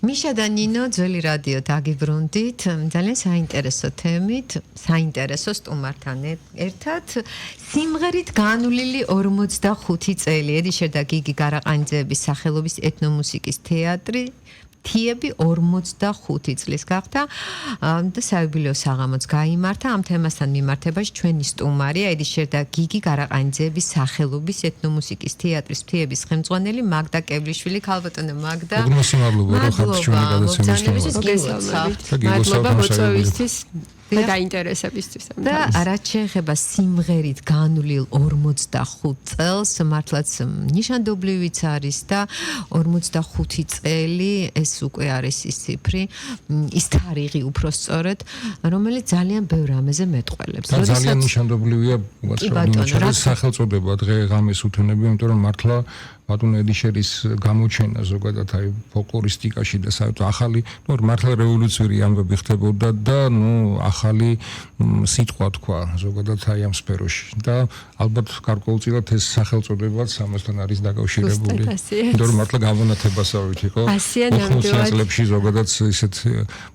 მიშა და ნინო ძველი რადიო დაგიბრუნდით ძალიან საინტერესო თემით, საინტერესო სტუმართან ერთად სიმღერით განვლილი 45 წელი ედიშერ და გიგი გარაყანიძეების სახელობის ეთნომუსიკის თეატრი თიები 45 წლის გახდა და საიუბილეო საღამოც გაიმართა ამ თემასთან მიმართებაში ჩვენი სტუმარია ედიშერ და გიგი გარაყანიძეების სახელობის ეთნომუსიკის თეატრის თიების ხელმძღვანელი მაგდა კებლიშვილი. ქალბატონო მაგდა, მადლობა მოწვევისთვის და დაინტერესებისთვის. და რაც შეეხება სიმღერით განვლილ 45 წელს, მართლაც ნიშანდობლივიც არის და 45 წელი ეს უკვე არის ის ციფრი, ის თარიღი უпроსწორად, რომელიც ძალიან ბევრ რამეზე მეტყველებს. და ძალიან ნიშანდობლივია უბრალოდ სახელწოდება დღე-ღამეს უთენები, იმიტომ რომ მართლა ბატონ ედიშერის გამოჩენა ზოგადად აი ფოლკლორისტიკაში და საერთოდ ახალი, მართლა რევოლუციური ამბები ხდებოდა და ახალი სიტყვა თქვა ზოგადად აი ამ სფეროში და ალბათ გარკვეულწილად ეს სახელწოდებაც ამასთან არის დაკავშირებული. იმიტომ რომ მართლა გამონათებასავით იყო 80 წლებში ზოგადად ისეთ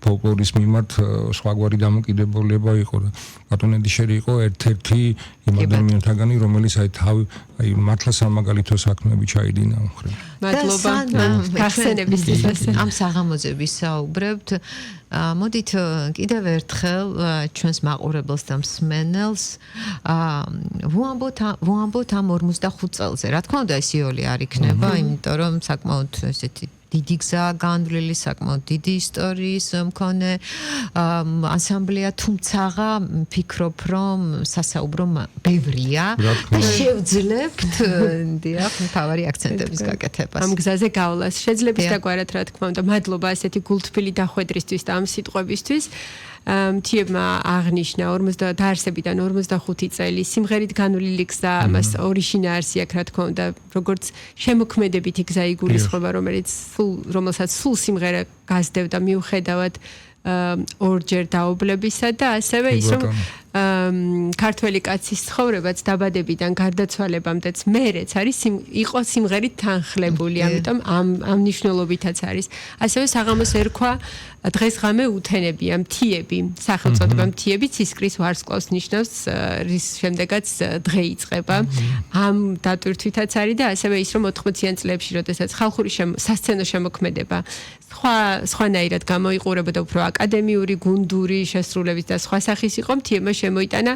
ფოლკლორის მიმართ სხვაგვარი დამოკიდებულება იყო და ბატონ ედიშერი იყო ერთ-ერთი იმ ადამიანთაგანი, რომელიც აი მართლა სამაგალითო საქმეები ჩაიდინა მხრივ. მადლობა გახსენებისთვის. ამ საღამოზე ვისაუბრებთ. მოდით კიდევ ერთხელ ჩვენს მაყურებელს და მსმენელს ვუამბოთ ამ 45 წელზე. რა თქმა უნდა ეს იოლი არ იქნება, იმიტომ რომ საკმაოდ ესეთი დიდი გზა განვლილი, საკმაოდ დიდი ისტორიის მქონე ანსამბლია, თუმცა ვფიქრობ, რომ სასაუბრო ბევრია და შევძლებთ დიახ, მთავარი აქცენტების გაკეთებას. ამ გზაზე გავლას შეძლებს დაგვარად, რა თქმა უნდა. მადლობა ასეთი გულთბილი დახვედრისთვის და ამ სიტყვებისთვის. თიებმა აღნიშნა დაარსებიდან 45 წელი სიმღერით განვლილი გზა, მას ორი შინაარსი აქვს, რა თქმა უნდა, როგორც შემოქმედებითი გზა იგულისხმება, რომელსაც სულ სიმღერა გასდევდა მიუხედავად ორჯერ დაობლებისა და ასევე ის რომ ქართველი კაცის ცხოვრებაც დაბადებიდან გარდაცვალებამდეც მერეც არის იყო სიმღერით თანხლებული, ამიტომ ამ მნიშვნელობითაც არის. ასევე საღამოს ერქვა დღესღამე უთენებია მთიები, სახელწოდება მთიები ცისკრის ვარსკვლავს ნიშნავს, რის შემდეგაც დღე იწყება. ამ დატვირთვითაც არის და ასევე ის რომ 80-იან წლებში, როდესაც ხალხური სასცენო შემოქმედება სხვანაირად გამოიყურებოდა, უფრო აკადემიური, გუნდური შესრულების და სხვა სახის იყო, მთიებმა შემოიტანა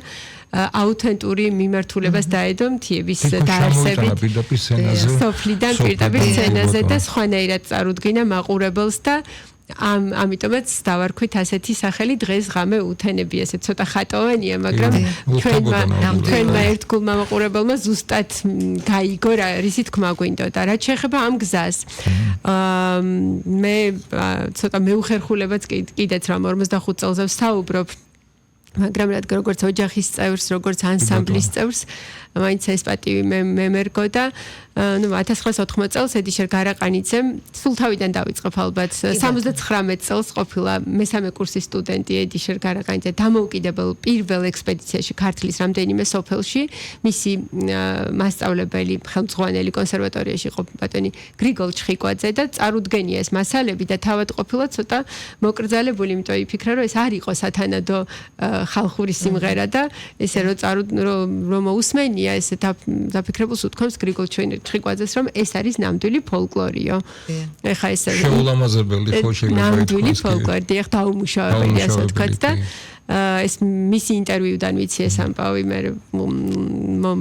აუთენტური მიმართულებას დაედო მთიების დაარსებით სოფლიდან პირდაპირ სცენაზე და სხვანაირად წარუდგინა მაყურებელს და ამიტომაც დავარქვით ასეთი სახელი დღესღამე უთენები, ესე ცოტა ხატოვანია, მაგრამ ჩვენმა ერთგულმა მაყურებელმა ზუსტად გაიგო რისი თქმა გვინდოდა. რაც შეეხება ამ გზას, მე ცოტა მეუხერხულებაც კიდეც რამ 45 წელზე ვსაუბრობ, მაგრამ როგორც ოჯახის წევრს, როგორც ანსამბლის წევრს, მაინც ეს პატივი მემერგო და 1980 წელს ედიშერ გარაყანიძემ სულ თავიდან დავიწყებ ალბათ 79 წელს ყოფილა მესამე კურსის სტუდენტი ედიშერ გარაყანიძე დამოუკიდებელ პირველ ექსპედიციაში ქართლის რამდენიმე სოფელში. მისი მასწავლებელი ხელმძღვანელი კონსერვატორიაში იყო ბატონი გრიგოლ ჩხიკვაძე და წარუდგენია ეს მასალები და თავად ყოფილა ცოტა მოკრძალებული, იმიტომ იფიქრა რომ ეს არ იყო სათანადო ხალხური სიმღერა და ესე რომ მოусმენია ესე დაფიქრებულს უთქვამს გრიგოლ ჩხიკვაძეს რომ ეს არის ნამდვილი ფოლკლორიო. ეხა ეს შეულამაზებელი ხო შეიძლება ნამდვილი ფოლკლორი, ეხა დაუმუშავებელი ასე ვთქვათ და ეს მისი ინტერვიუდან ვიცი ეს ამბავი მე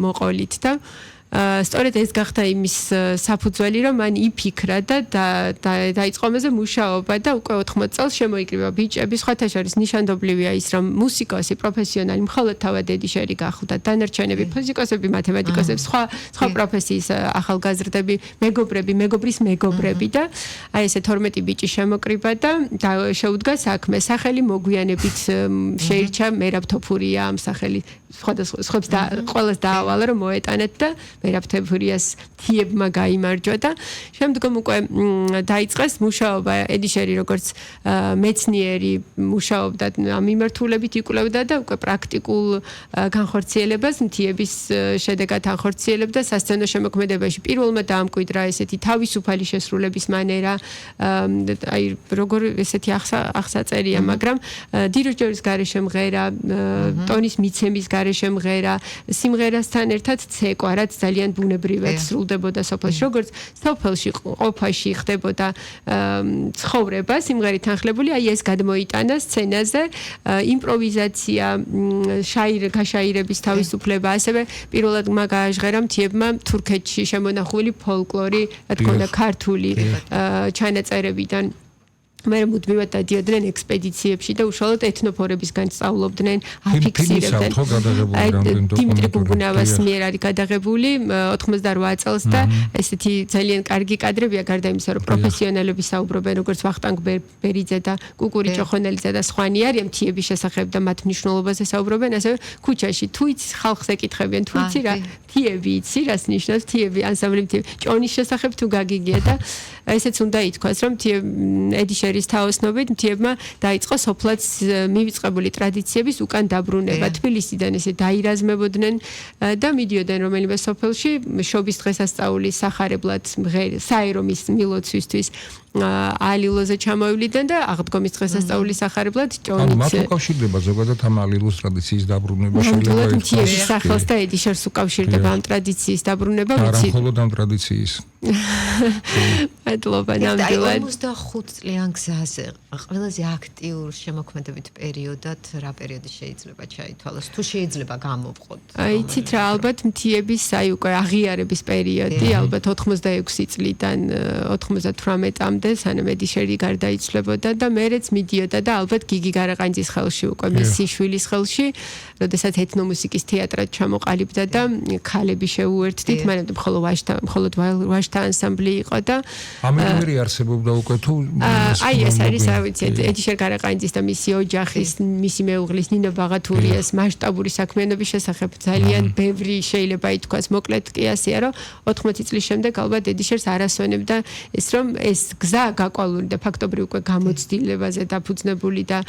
მოყოლით და სწორედ ეს გახდა იმის საფუძველი, რომ მან იფიქრა და დაიწყო ამაზე მუშაობა და უკვე 80 წელს შემოიკრიბა ბიჭები. სხვათა შორის ნიშანდობლივია ის, რომ მუსიკოსი, პროფესიონალი მხოლოდ თავად ედიშერი გახლდა, დანარჩენები ფიზიკოსები, მათემატიკოსები, სხვა პროფესიის ახალგაზრდები, მეგობრის მეგობრები და აი ესე 12 ბიჭი შემოკრიბა და შეუდგა საქმე. სახელი მოგვიანებით შეირჩა მერაბ თოფურია ამ სახელი სხვადასხვა და ყველას დაავალა რომ მოეტანეთ და მერაბთებურიას თიებმა გაიმარჯვა და შემდგომ უკვე დაიწყეს მუშაობა ედიშერი როგორც მეცნიერი მუშაობდა მიმართულებით იკვლევდა და უკვე პრაქტიკულ განხორციელებას მთიების შედეგად ახორციელებდა სასცენო შემოქმედებაში პირველმა დაამკვიდრა ესეთი თავისუფალი შესრულების მანერა აი როგორ ესეთი აღსაწერია მაგრამ დირიჟორის გარეშე მღერა ტონის მიცემის გარეშე მღერა სიმღერასთან ერთად ცეკვა რაც ძალიან ბუნებრივად სრულდებოდა სოფელში როგორც სოფელში ყოფაში ხდებოდა ცხოვრება სიმღერით თანხლებული აი ეს გადმოიტანა სცენაზე იმპროვიზაცია გაშაირების თავისუფლება ასევე პირველად გააჟღერა მთიებმა თურქეთში შემონახული ფოლკლორი რა თქმა უნდა ქართული ჩანაწერებიდან მე მუდმივად დადიოდნენ ექსპედიციებში და უშუალოდ ეთნოფორებისგან სწავლობდნენ, აფიქსირებდნენ. დიმიტრი გუგუნავას მიერ არის გადაღებული 88 წელს და ესეთი ძალიან კარგი კადრებია გარდა იმისა, რომ პროფესიონალები საუბრობენ როგორც ვახტანგ ბერიძე და კუკური ჭოხონელიძე და სხვანი არიან მთიების შესახებ და მათ მნიშვნელობაზე საუბრობენ, ასევე ქუჩაში თუ იცი ხალხს ეკითხებიან, თუ იცი რა მთიები იცი, რას ნიშნავს მთიები, ანსამბლი მთიები, ჭონის შესახებ თუ გაგიგია და ესეც უნდა ითქვას, რომ ედიშერის თაოსნობით მთიებმა დაიწყო სოფლად მივიწყებული ტრადიციების უკან დაბრუნება. თბილისიდან ესე დაირაზმებოდნენ და მიდიოდნენ რომელიმე სოფელში შობის დღესასწაულის სახარებლად საერომის მილოცვისთვის ალილოზე ჩამოივლიდნენ და აღდგომის დღესასწაულის სახარებლად ჭონიც. მათ უკავშირდება ზოგადად ამ ალილოს ტრადიციის დაბრუნება შეიძლება ითქვას. მთიების სახელს და ედიშერს უკავშირდება ამ ტრადიციის დაბრუნება, ვიცი. არა მხოლოდ ამ ტრადიციის. მადლობა ნამდვილად. 45 წლიან გზაზე ყველაზე აქტიურ შემოქმედებით პერიოდად რა პერიოდი შეიძლება ჩაითვალოს? თუ შეიძლება გამოვყოთ. იცით რა, ალბათ მთიების აი უკვე აღიარების პერიოდი, ალბათ 86 წლიდან 98-მდე სანამ ედიშერი გარდაიცვლებოდა და მერეც მიდიოდა და ალბათ გიგი გარაყანძის ხელში უკვე მისი შვილის ხელში, როდესაც ეთნომუსიკის თეატრად ჩამოყალიბდა და ქალები შეუერთდით, მანამდე მხოლოდ ვაჟთა ანსამბლი იყო და ამერიმერი არსებობდა უკვე თუ აი ეს არის რა ვიცი ედიშერ გარაყანძის და მისი ოჯახის მისი მეუღლის ნინო ბაღათურიას მასშტაბური საქმიანობის შესახებ ძალიან ბევრი შეიძლება ითქვას მოკლედ კი ასეა რომ 80 წლის შემდეგ ალბათ ედიშერს არასვენებდა ეს რომ ეს გზა გაკვალული და ფაქტობრივ უკვე გამოცდილებაზე დაფუძნებული და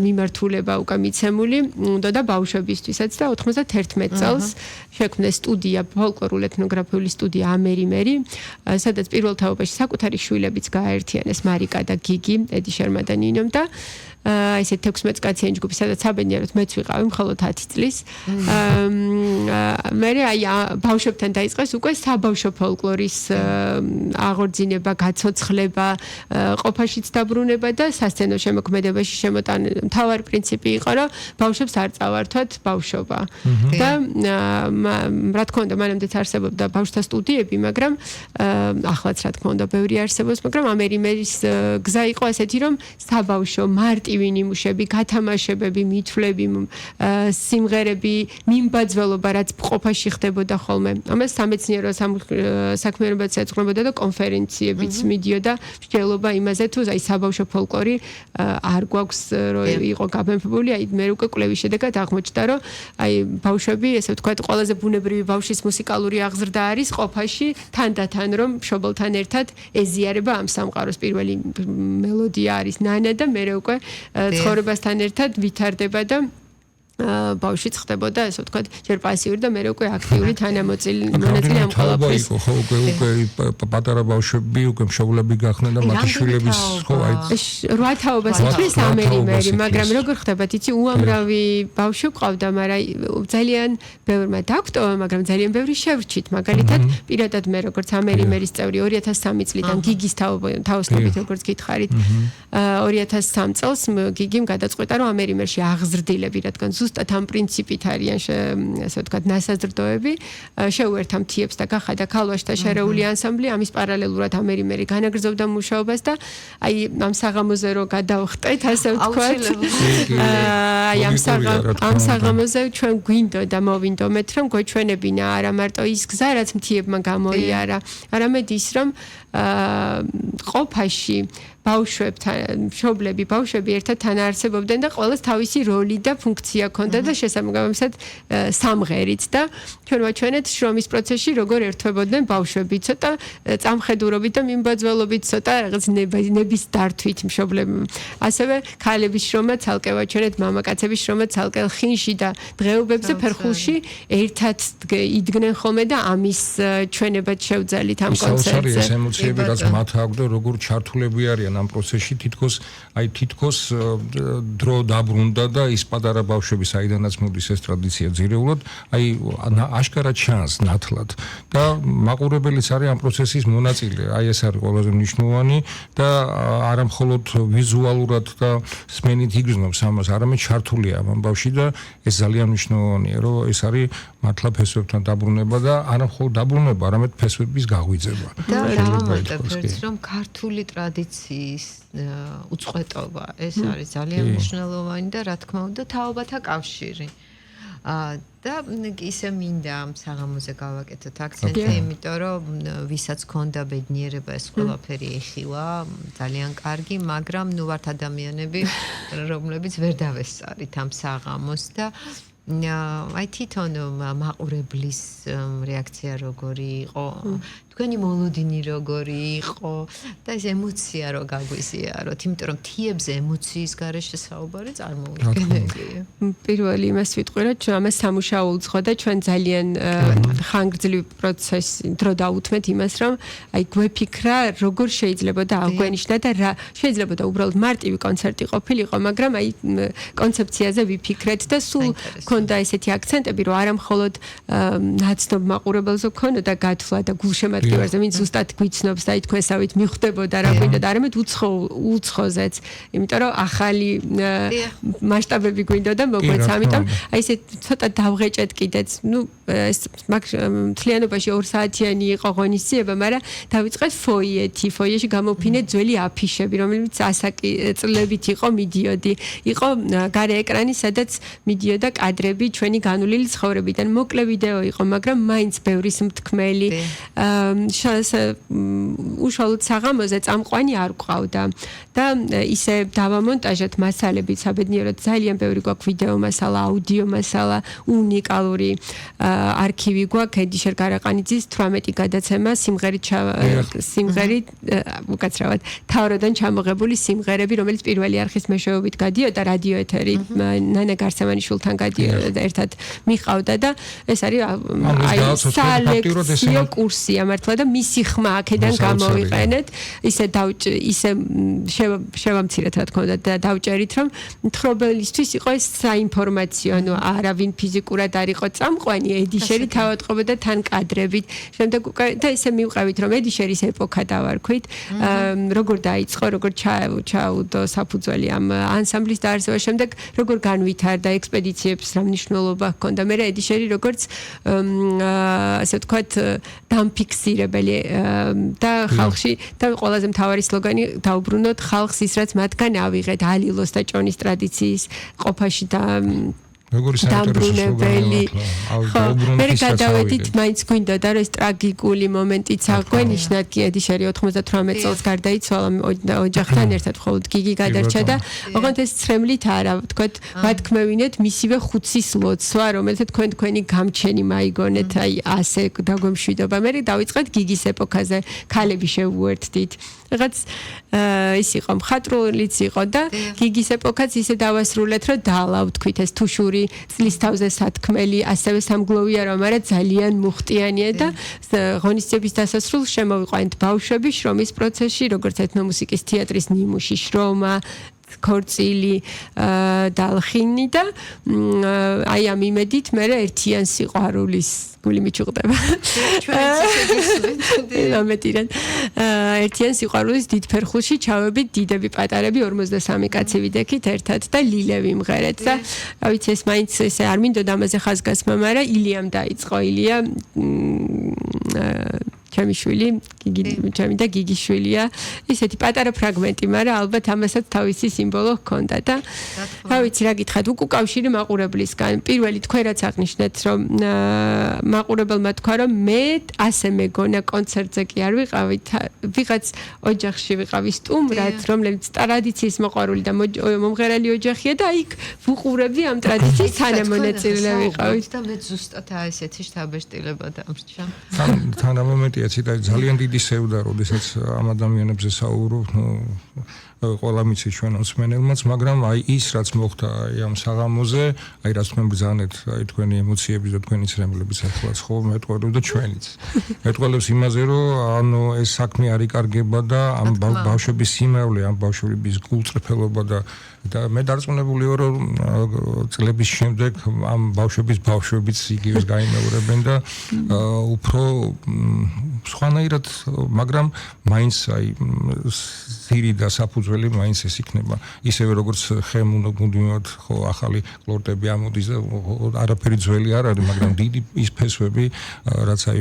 მიმართულება უკვე მიცემული უნდა და ბავშვებისთვისაც და 91 წელს შექმნეს სტუდია ფოლკლორულ ეთნოგრაფიული სტუდია ამერიმერი სადაც პირველ თაობაში საკუთარი შვილებიც გააერთიანეს მარიკა და გიგი ედიშერმა და ნინომ და ესე 16 კაციანი ჯგუფი სადაც საბედნიეროდ მეც ვიყავი მხოლოდ 10 წლის მე აი ბავშვებთან დაიწყეს უკვე საბავშვო ფოლკლორის აღორძინება, გაცოცხლება, ყოფაშიც დაბრუნება და სასცენო შემოქმედებაში შემოტანა. მთავარი პრინციპი იყო, რომ ბავშვებს არ წავართვათ ბავშვობა. და რა თქმა უნდა, მანამდეც არსებობდა ბავშვთა სტუდიები, მაგრამ ახლაც რა თქმა უნდა, ბევრი არსებობს, მაგრამ ამერიმერის გზა იყო ასეთი, რომ საბავშვო მარტივი ნიმუშები, გათამაშებები, მითვლები, სიმღერები, მიმბაძველობა, რაც ყოფაში ხდებოდა ხოლმე. ამას სამეცნიერო საქმიანობაც ეძღვნებოდა და კონფერენციებიც მიდიოდა მსჯელობა იმაზე თუ აი საბავშვო ფოლკლორი არ გვაქვს რომ იყო გაფემფებული აი მე უკვე კვლევის შედეგად აღმოჩნდა რომ აი ბავშვები ესე ვთქვათ ყველაზე ბუნებრივი ბავშვის მუსიკალური აღზრდა არის ყოფაში თანდათან რომ მშობელთან ერთად ეზიარება ამ სამყაროს პირველი მელოდია არის ნანა და მე უკვე ცხოვრებასთან ერთად ვითარდება და ბავშვიც ხდებოდა ესე ვთქვათ ჯერ პასიური და მე უკვე აქტიური თანამოწილი მონაწილე ამ ყველაფრის ხო უკვე პატარა ბავშვები უკვე მშობლები გახდნენ და მათი შვილების ხო აი 8 თაობას თვის ამერიმერი მაგრამ როგორ ხდება იცი უამრავი ბავშვი ყავდა მაგრამ ძალიან ბევრმა დაგვტოვა მაგრამ ძალიან ბევრი შევრჩით მაგალითად პირადად მე როგორც ამერიმერის წევრი 2003 წლიდან გიგის თაოსნობით როგორც გითხარით 2003 წელს გიგიმ გადაწყვეტა რომ ამერიმერში აღზრდილები რადგან ზუსტად ამ პრინციპით არიან ასე ვთქვათ ნასაზრდოები შეუერთა მთიებს და გახადა ქალვაშთა შერეული ანსამბლი ამის პარალელურად ამერიმერი განაგრძობდა მუშაობას და აი ამ საღამოზე რო გადავხტეთ ასე ვთქვათ აი ამ საღამოზე ჩვენ გვინდოდა მოვინდომეთ რომ გვეჩვენებინა არა მარტო ის გზა რაც მთიებმა გამოიარა არამედ ის რომ ყოფაში ბავშვები ერთად თან არსებობდნენ და ყველას თავისი როლი და ფუნქცია ჰქონდა და შესაბამისად სამღერით და ჩვენ ვაჩვენეთ შრომის პროცესში როგორ ერთვებოდნენ ბავშვები ცოტა წამხედურობით და მიმბაძველობით ცოტა რაღაც ნების დართვით მშობლებმა ასევე ქალების შრომა ცალკე ვაჩვენეთ მამაკაცების შრომა ცალკე ხინში და დღეობებზე ფერხულში ერთად იდგნენ ხოლმე და ამის ჩვენებად შევძალით ამ კონცერტზე ეს ემოციები რაც მათ აქვს და როგორ ჩართულები არიან ამ პროცესში თითქოს დრო დაბრუნდა და ის პატარა ბავშვები საიდანაც მოდის ეს ტრადიცია ძირეულად აშკარად ჩანს ნათლად და მაყურებელიც არის ამ პროცესის მონაწილე აი ეს არის ყველაზე მნიშვნელოვანი და არა მხოლოდ ვიზუალურად და სმენით იგრძნობს ამას არამედ ჩართულია ამ ამბავში და ეს ძალიან მნიშვნელოვანია რომ ეს არის მართლა ფესვებთან დაბრუნება და არა მხოლოდ დაბრუნება არამედ ფესვების გაღვიძება და დავამატებთ რომ ქართული ტრადიციის უწყვეტობა ეს არის ძალიან მნიშვნელოვანი და რა თქმა უნდა თაობათა კავშირი და ისე მინდა ამ საღამოზე გავაკეთოთ აქცენტი, იმიტომ რომ ვისაც ქონდა ბედნიერება ეს ყველაფერი ეხილა, ძალიან კარგი, მაგრამ ნუ ვართ ადამიანები, რომლებიც ვერ დავესწარით ამ საღამოს და აი თვითონ მაყურებლის რეაქცია როგორი იყო, თქვენი მოლოდინი როგორი იყო და ეს ემოცია რო გაგვიზიაროთ, იმიტომ რომ თიებზე ემოციის გარეშე საუბარი წარმოუდგენელია. პირველი იმას ვიტყვი, რომ ამას სამუშაო უძღვა და ჩვენ ძალიან ხანგრძლივი პროცესი დრო დაუთმეთ იმას, რომ აი გვეფიქრა როგორ შეიძლება და აღვენიშნა და რა შეიძლება და უბრალოდ მარტივი კონცერტი ყოფილიყო, მაგრამ აი კონცეფციაზე ვიფიქრეთ და სულ ქონდა ესეთი აქცენტები, რომ არა მხოლოდ ნაცნობ მაყურებელზე ქონოდა გათვლა და გულშემატკივარზე, ვინც ზუსტად გვიცნობს და აი თქვენსავით მიხვდებოდა რა გვინდა და არამედ უცხოზეც, იმიტომ რომ ახალი მასშტაბები გვინდოდა მოგვეც, ამიტომ აი ესე ცოტა დავღეჭეთ კიდეც, ნუ ეს მთლიანობაში 2 საათიანი იყო ღონისძიება, მაგრამ დავიწყეთ ფოიეში გამოფინეთ ძველი აფიშები, რომელიც ასაკი წლებით იყო მიდიოდი. იყო გარე ეკრანი, სადაც მიდიოდა კადრები ჩვენი განვლილი ცხოვრებიდან. მოკლე ვიდეო იყო, მაგრამ მაინც ბევრი მსმთქმელი. უშუალოდ საღამოზე წამყვანი არ გვყავდა და ისე დავამონტაჟეთ მასალებით საბედნიეროდ ძალიან ბევრი გვაქვს ვიდეო მასალა, აუდიო მასალა, უნიკალური არქივი გვაქვს ედიშერ გარაყანიძის 18 გადაცემა სიმღერით უკაცრავად თავროდან ჩამოღებული სიმღერები, რომელიც პირველი არხის მეშვეობით გადიოდა რადიო ეთერი ნანა გარსევანიშვილთან გადიოდა ერთად მიყავდა და ეს არის აი სალექციო კურსია მართლა და მისი ხმა აქედან გამოვიყენეთ ისე შევამცირეთ რა თქმა უნდა და დავჭერით რომ მთხრობელისთვის იყო ეს საინფორმაციო ანუ არავინ ფიზიკურად არ იყო წამყვანი ედიშერი თავადყობოდა თან კადრებით შემდეგ და ისე მივყავით რომ ედიშერის ეპოქა დავარქვით როგორ დაიწყო როგორ ჩაუდო საფუძველი ამ ანსამბლის დაარსება შემდეგ როგორ განვითარდა ექსპედიციებს რა მნიშვნელობა ჰქონდა მე ედიშერი როგორც ასე ვთქვათ დამფიქსირებელი და ხალხში და ყველაზე მთავარი სლოგანი დაუბრუნოთ ხალხს ის რაც მათგან ავიღეთ ალილოს და ჭონის ტრადიციის ყოფაში და როგორი საინტერესო მე გადავედით მაინც გვინდოდა რომ ეს ტრაგიკული მომენტიც აღვენიშნათ კი ედიშერი 98 წელს გარდაიცვალა ოჯახთან ერთად მხოლოდ გიგი გადარჩა და ოღონდ ეს ცრემლით არა ვთქვათ ვათქმევინეთ მისივე ხუცის ლოცვა რომელსაც თქვენი გამჩენი მაიგონეთ აი ასე დაგვემშვიდობა მე დავიწყეთ გიგის ეპოქაზე ქალები შევუერთდით რაღაც ის იყო მხატვრულიც იყო და გიგის ეპოქაც ისე დავასრულეთ რომ დაალავთქვით ეს თუშური წლის თავზე სათქმელი ასევე სამგლოვია რომ არა ძალიან მუხტიანია და ღონისძიების დასასრულს შემოვიყვანეთ ბავშვები შრომის პროცესში როგორც ეთნომუსიკის თეატრის ნიმუში შრომა ქორწილი დალხინი და აი ამ იმედით მე ერთიან სიყვარულის გული მიჭუყდება ამეტირენ ერთიან სიყვარულის დიდ ფერხულში ჩავებით დიდები პატარები 53 კაცი ვიდექით ერთად და ლილე ვიმღერეთ და რა ვიცი ეს მაინც ესე არ მინდოდა ამაზე ხაზგასმა მაგრამ ილიამ დაიწყო ილია ჩემი შვილი, ჩემი და გიგის შვილია. ისეთი პატარა ფრაგმენტი, მაგრამ ალბათ ამასაც თავისი სიმბოლო ჰქონდა და რა ვიცი რა გითხრათ, უკავშირი მაყურებლისგან. პირველი თქვენ რაც აღნიშნეთ, რომ მაყურებელმა თქვა, რომ მე ასე მეგონა კონცერტზე კი არ ვიყავით, ვიღაც ოჯახში ვიყავი სტუმრად, რომელიც ტრადიციის მოყვარული და მომღერალი ოჯახია და იქ ვუყურებდი ამ ტრადიციის თანამონაწილე ვიყავით და მე ზუსტად ესეთი შთაბეჭდილება დამრჩა. თან ამ მომენტია ცოტა ძალიან დიდი სევდა, როდესაც ამ ადამიანებზე საუბრობ, ყველა მიცი ჩვენ მსმენელმაც, მაგრამ აი ის რაც მოხდა აი ამ საღამოზე, აი რაც თქვენ ბრძანეთ, აი თქვენი ემოციები და თქვენი ცრემლების ახლაც ხო მეტყველებს და ჩვენიც. მეტყველებს იმაზე, რომ ანუ ეს საქმე არ იკარგება და ამ ბავშვების სიმრავლე, ამ ბავშვების გულწრფელობა და მე დარწმუნებული ვარ, რომ წლების შემდეგ ამ ბავშვებიც იგივეს გაიმეორებენ და უფრო სხვანაირად, მაგრამ მაინც აი ძირი და საფუძველი მაინც ეს იქნება. ისევე როგორც ხემ უნდა მუდმივად ხო ახალი კლორტები ამოდის და არაფერი ძველი არ არის, მაგრამ დიდი ის ფესვები, რაც აი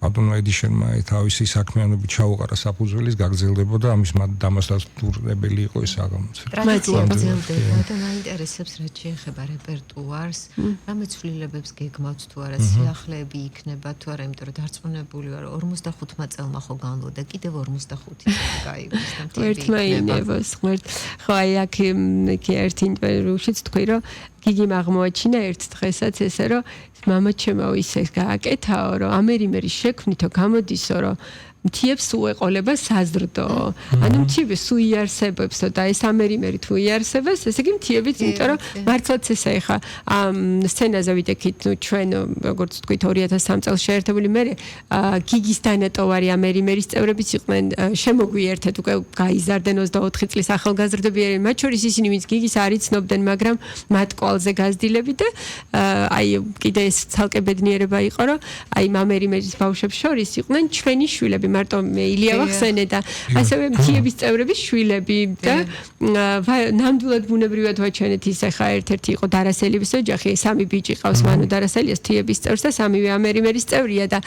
ბატონო ედიშენმა თავისი საქმიანობით ჩაუყარა საფუძველის გაგრძელდება და ამის დამასწრებელი იყო ეს საღამოც. ტრადიცია გრძელდება და მაინტერესებს რაც შეეხება რეპერტუარს, რამე ცვლილებებს გეგმავთ თუ არა, სიახლეები იქნება თუ არა, იმიტომ რომ დარწმუნებული ვარ 45 წელმა ხო განვლოდა, კიდევ 45 წელი გაიგოს და ერთმა ინევოს ღმერთ. ხო აი აქ კი ერთი ინტერვიუშიც თქვი რომ გიგიმ აღმოაჩინა ერთ დღესაც ესე რომ მამა ჩემო ისე გააკეთაო რომ ამერიმერი შექმნითო გამოდისო რომ მთიებს უეყოლება საზრდო. ანუ მთიები სულ იარსებებსო და ეს ამერიმერი თუ იარსებებს, ესე იგი მთიებიც, იმიტომ რომ მართლაც ესა ეხა ამ სცენაზე ვიდექით, ნუ ჩვენ როგორც თქვით 2003 წელს შეერთებული მე გიგის დანატოვარი ამერიმერის წევრებიც იყვნენ შემოგვიერთეთ უკვე გაიზარდნენ 24 წლის ახალგაზრდები, მათ შორის ისინი ვინც გიგის არ იცნობდნენ, მაგრამ მათ კვალზე გაზრდილები და აი კიდე ეს ცალკე ბედნიერება იყო, რომ აი ამერიმერის ბავშვებს შორის იყვნენ ჩვენი შვილები მარტო ილია ვახსენე და ასევე მთიების წევრების შვილები და ნამდვილად ბუნებრივად ვაჩვენეთ ის ახლა ერთ-ერთი იყო დარასელიების ოჯახი, სამი ბიჭი ყავს, მანუ დარასელიას მთიების წევრს და სამივე ამერიმერის წევრია და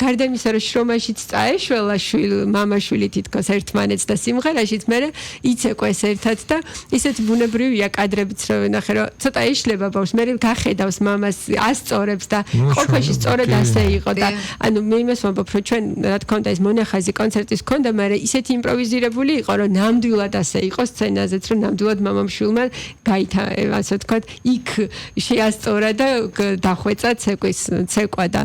გარდა იმისა რომ შრომაშიც წაეშველა მამაშვილი თითქოს ერთმანეთს და სიმღერაშიც მე იცეკვეს ერთად და ისეთი ბუნებრივია კადრებიც რომ ნახე რომ ცოტა ეშლება ბავშვს მე გახედავს მამას ასწორებს და ყოფაში სწორედ ასე იყო და ანუ მე იმას ვამბობ რომ ჩვენ რა თქმა ეს მონახაზი კონცერტის ქონდა, მაგრამ ისეთი იმპროვიზირებული იყო, რომ ნამდვილად ასე იყო სცენაზეც, რომ ნამდვილად მამამშვილმა გაითა, ასე ვთქვათ, იქ შეასწორა და დახვეწა ცეკვა და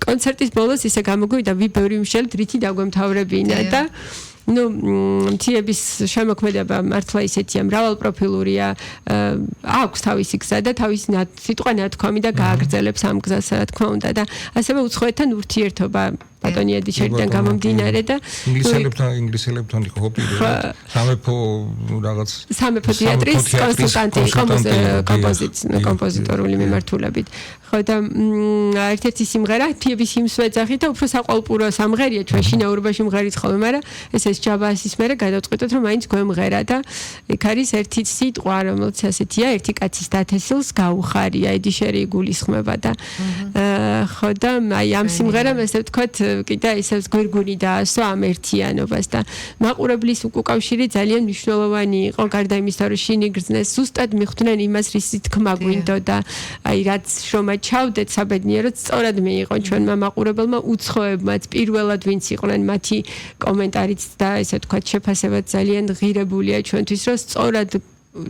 კონცერტის ბოლოს ისე გამოგვივიდა ვიბერი მშელთ რითი დაგვემთავრებინა და ну მთიების შემოქმედება მართლა ისეთია მრავალპროფილურია აქვს თავისი გზა და თავისი სიტყვა ნათქვამი და გააგრძელებს ამ გზას რა თქმა უნდა და ასევე უცხოეთთან ურთიერთობა ბატონი ედიშერიდან გამომდინარე და ინგლისელებთან იყო სამეფო რაღაც სამეფო თეატრის კონსულტანტი იყო კომპოზიტორული მიმართულებით ხო და ერთ-ერთი სიმღერა თიების იმს ვეძახით და უფრო საყვალპურო სამღერია ჩვენ შინაურობაში მღერით ხოლმე მაგრამ ეს ჯაბასის მერე გადავწყვიტოთ რომ მაინც გვემღერა და იქ არის ერთი სიტყვა რომელიც ასეთია ერთი კაცის დათესილს გაუხარია ედიშერი გულისხმება და ხო და აი ამ სიმღერამ ესე ვთქვათ კიდე ისევ გვერგუნი დაასვა ამ ერთიანობას და მაყურებლის უკავშირი ძალიან მნიშვნელოვანი იყო გარდა იმისა რომ შინიგრძნეს ზუსტად მიხვდნენ იმას რისი თქმა გვინდოდა აი რაც შრომა ჩავდეთ საბედნიეროდ სწორად მიიღო ჩვენმა მაყურებელმა უცხოებმაც პირველად ვინც იყვნენ მათი კომენტარიც და ესე ვთქვათ შეფასებაც ძალიან ღირებულია ჩვენთვის რომ სწორად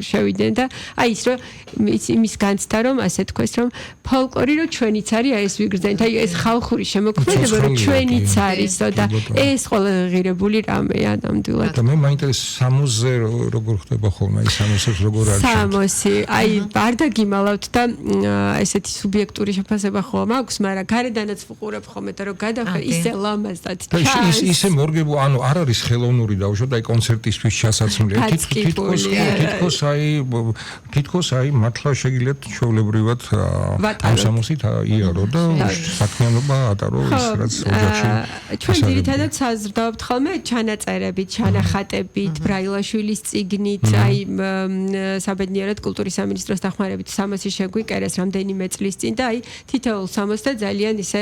შევიდნენ და აი ის რომ იმის განცდა რომ ასე თქვეს რომ ფოლკლორი რომ ჩვენიც არის აი ეს ვიგრძენთ აი ეს ხალხური შემოქმედება რომ ჩვენიც არისო და ეს ყველა ღირებული რამეა ნამდვილად და მე მაინტერესებს სამოსზე როგორ ხდება ხოლმე აი სამოსებს როგორ არის სამოსი აი არ დაგიმალავთ და ესეთი სუბიექტური შეფასება ხომ აქვს მაგრამ გარედანაც ვუყურებ ხოლმე და რომ გადახარ ისე ლამაზად ისე მორგებო ანუ არ არის ხელოვნური დაუშვათ აი კონცერტისთვის ჩასაცმელი თითქოს თითქოს მართლა შეგიძლიათ ჩვეულებრივად სამოსით იარო და საქმიანობა ატარო ის რაც ოჯახში ჩვენ ძირითადად საზრდოობთ ხოლმე ჩანაწერებით, ჩანახატებით, ბრაილაშვილის წიგნით, საბედნიეროდ კულტურის სამინისტროს დახმარებით სამოსი შეგვიკერეს რამდენიმე წლის წინ და თითოეულ სამოსთან ძალიან ისე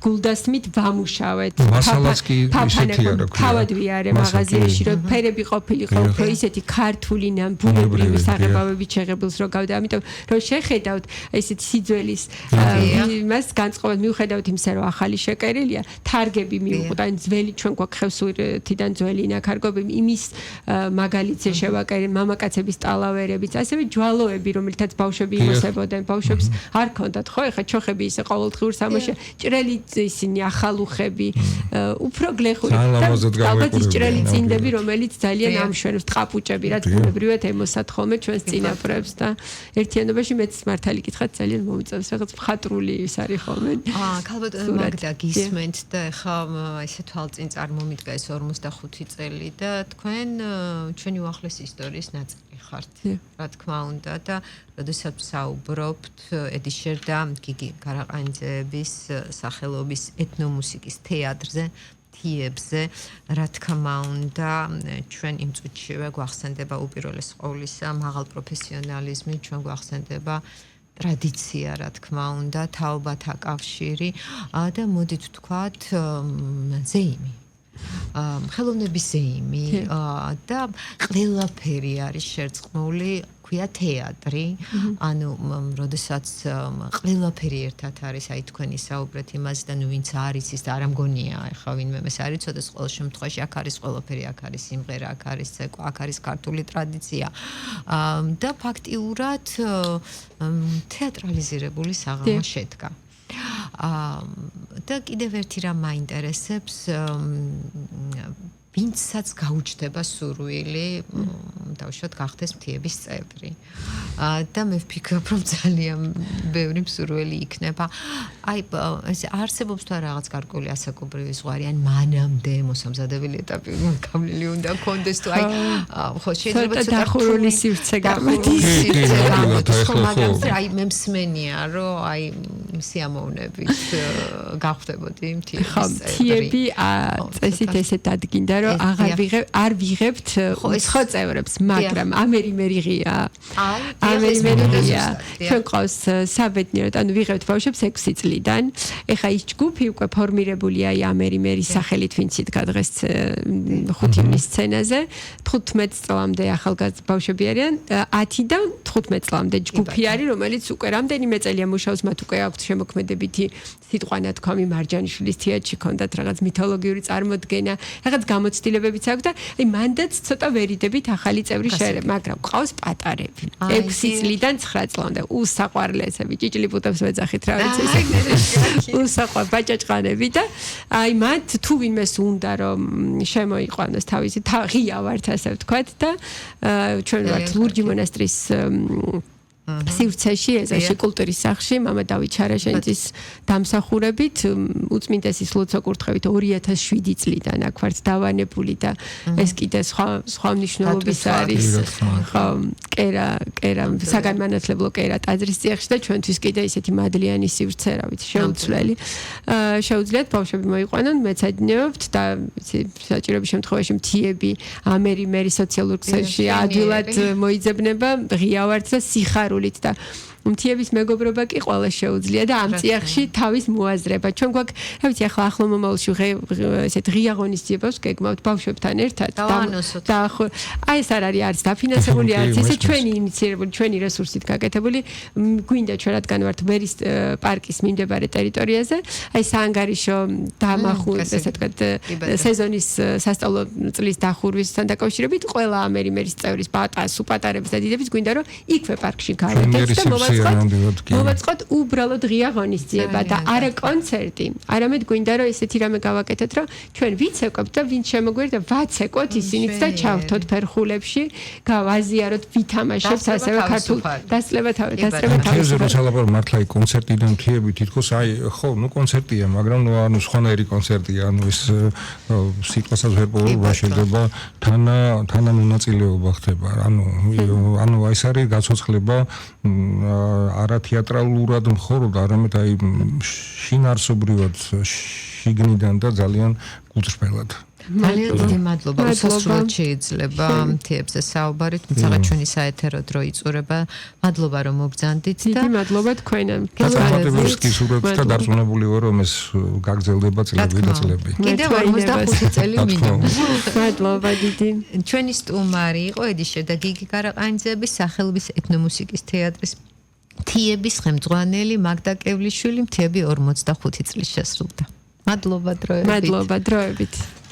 გულდასმით ვამუშავეთ. მასალაც კი ისეთია რა ქვია. თავად ვიარე მაღაზიაში რომ ფერები ყოფილიყო უფრო ისეთი ქართული ბუნებრივი საღებავებით შეღებილს რო გავდა, ამიტომ რომ შეხედავთ ესეთი სიძველის მას განწყობად მიუხედავთ იმისა რომ ახალი შეკერილია, თარგები მიუყვდა, ძველი ჩვენ გვაქვს ხევსურთიდან ძველი ნაქარგობები, იმის მაგალითზე შევაკერე მამაკაცების ტალავერებიც, ასევე ჯვალოები, რომელთაც ბავშვები იმოსებოდნენ, ბავშვებს არ ქონდათ ხო, ეხლა ჩოხები ისე ყოველდღიურ სამოსში, ჭრელი ისინი ახალუხები, უფრო გლეხური და ალბათ ის ჭრელი წინდები, რომელიც ძალიან ამშვენებს ტყაპუჭები, რაც ბუნებრივად ემოსათ ხოლმე ჩვენს წინაპრებს და ერთიანობაში მეც მართალი გითხრათ ძალიან მომიწევს, რაღაც მხატვრული ის არის ხოლმე. ქალბატონო მაგდა გისმენთ და ეხლა ესე თვალწინ წარმომიდგა ეს 45 წელი და თქვენ ჩვენი უახლესი ისტორიის ნაწილი ხართ. რა თქმა უნდა და როდესაც საუბრობთ ედიშერ და გიგი გარაყანიძეების სახელობის ეთნომუსიკის თეატრზე თიებზე, რა თქმა უნდა, ჩვენ იმ წუთშივე გვახსენდება უპირველეს ყოვლისა მაღალ პროფესიონალიზმი, ჩვენ გვახსენდება ტრადიცია, რა თქმა უნდა, თაობათა კავშირი და მოდით ვთქვათ ზეიმი. ხელოვნების ზეიმი და ყველაფერი არის შერწყმული, ქვია თეატრი, ანუ როდესაც ყველაფერი ერთად არის, თქვენი საუბრეთ იმაზე და ვინც არის ის და არ ამგონია, ეხლა ვინმე ეს არ იცოდეს, ყოველ შემთხვევაში აქ არის ყველაფერი, აქ არის სიმღერა, აქ არის ცეკვა, აქ არის ქართული ტრადიცია და ფაქტიურად თეატრალიზირებული საღამო შედგა. და კიდევ ერთი რამ მაინტერესებს, ვინცაც გაუჩნდება სურვილი, დავუშვათ გახდეს მთიების წევრი. და მე ვფიქრობ, რომ ძალიან ბევრი მსურველი იქნება. ეს არსებობს თუ რაღაც გარკვეული ასაკობრივი ზღვარი, ან მანამდე მოსამზადებელი ეტაპი გავლილი უნდა კონდეს თუ ხო შეიძლება ცოტა დახურული სივრცე გამოდის. მაგრამ მე მსმენია, რომ სიამოვნებით გავხდებოდი მთიების წევრი. მთიები წესით ესეთ ადგინდა რომ არ ვიღებთ ხო წევრებს, მაგრამ ამერიმერიღია. ამერიმერიღია. ჩვენ ყავს საბედნიეროდ, ანუ ვიღებთ ბავშვებს 6 წლიდან. ეხა ის ჯგუფი უკვე ფორმირებულია ამერიმერის სახელით, ვინც იდგა დღეს 5 ივნის სცენაზე. 15 წლამდე ახალგაზრდა ბავშვები არიან, 10-დან 15 წლამდე ჯგუფი არის, რომელიც უკვე რამდენიმე წელია მუშაობს, მათ უკვე აქვთ შემოქმედებითი სიტყვანათქვამი, მარჯანიშვილის თეატრში ქონდათ რაღაც მითოლოგიური წარმოდგენა, რაღაც გამოცდილებებიც აქვს და მანდაც ცოტა ვერიდებით ახალი წევრი შეერება, მაგრამ ყავს პატარები. 6 წლიდან 9 წლამდე უსაყვარლესები, ჭიჭლიპუტებს ვეძახით რა ვიცი ესე. უსაყვარ ბაჭაჭყანები და მათ თუ ვინმეს უნდა რომ შემოიყვანოს თავისი ღია ვართ ასე ვთქვათ და ჩვენ ვართ ლურჯი მონასტრის სივრცეში, ეზაში კულტურის სახლში, მამა დავით ჩარაშენძის დამსახურებით, უწმინდესის ლოცვა კურთხევით 2007 წლიდან აქ ვართ დავანებული და ეს კიდე სხვა მნიშვნელობის არის. ხო, კერა, საგანმანათლებლო კერა ტაძრის წიაღში და ჩვენთვის კიდე ისეთი მადლიანი სივრცე, რა ვიცი, შეუცვლელი. შეუძლიათ ბავშვები მოიყვანონ, მეცადინეობთ და საჭიროების შემთხვევაში მთიები ამერიმერი სოციალურ ქსელში ადვილად მოიძებნება, ღია ვართ და სიხარული და მთიების მეგობრობა კი ყველა შეუძლია და ამ წიაღში თავის მოაზრება. ჩვენ გვაქვს, რა ვიცი, ახლა ახლო მომავალში ესეთ ღია ღონისძიებას გეგმავთ ბავშვებთან ერთად და ეს არ არის არც დაფინანსებული, არც ესე ჩვენი ინიციირებული, ჩვენი რესურსით გაკეთებული. გვინდა ჩვენ რადგან ვართ ვერის პარკის მიმდებარე ტერიტორიაზე, საანგარიშო ესე ვთქვათ სეზონის სასწავლო წლის დახურვისთან დაკავშირებით ყველა ამერიმერის წევრის სუპატარების და დიდების გვინდა რომ იქვე პარკში გავედეთ და მოვაწყოთ უბრალოდ ღია ღონისძიება და არა კონცერტი. არამედ გვინდა რომ ესეთი რამე გავაკეთოთ, რომ ჩვენ ვიცეკვებთ და ვინც შემოგვერდა ვაცეკვოთ ისინიც და ჩავთოთ ფერხულებში, გავაზიაროთ, ვითამაშებთ ასევე ქართულ დასწლება თავი. მართლა კონცერტიდან მთიები თითქოს ხო, კონცერტია, მაგრამ ანუ სხვანაირი კონცერტია, ეს სიტყვასაც ვერ პოვება შეიძლება თანამონაწილეობა ხდება. ანუ ეს არის გაცოცხლება არა თეატრალურად მხოლოდ, არამედ შინაარსობრივად შიგნიდან და ძალიან გულწრფელად. ძალიან დიდი მადლობა. უსასრულოდ შეიძლება მთიებზე საუბარი, თუმცა ჩვენი საეთერო დრო იწურება. მადლობა რომ მობრძანდით და დიდი მადლობა თქვენამ. გასაგებებს გისურვებთ და დარწმუნებული ვარ რომ ეს გაგრძელდება წლები და წლები. კიდევ 45 წელი მინიმუმ. მადლობა დიდი. ჩვენი სტუმარი იყო ედიშე და გიგი გარაყანიძეების სახელობის ეთნომუსიკის თეატრის მთიების ხელმძღვანელი მაგდა კევლიშვილი მთიები 45 წლის შესრულდა. მადლობა დროებით. მადლობა დროებით.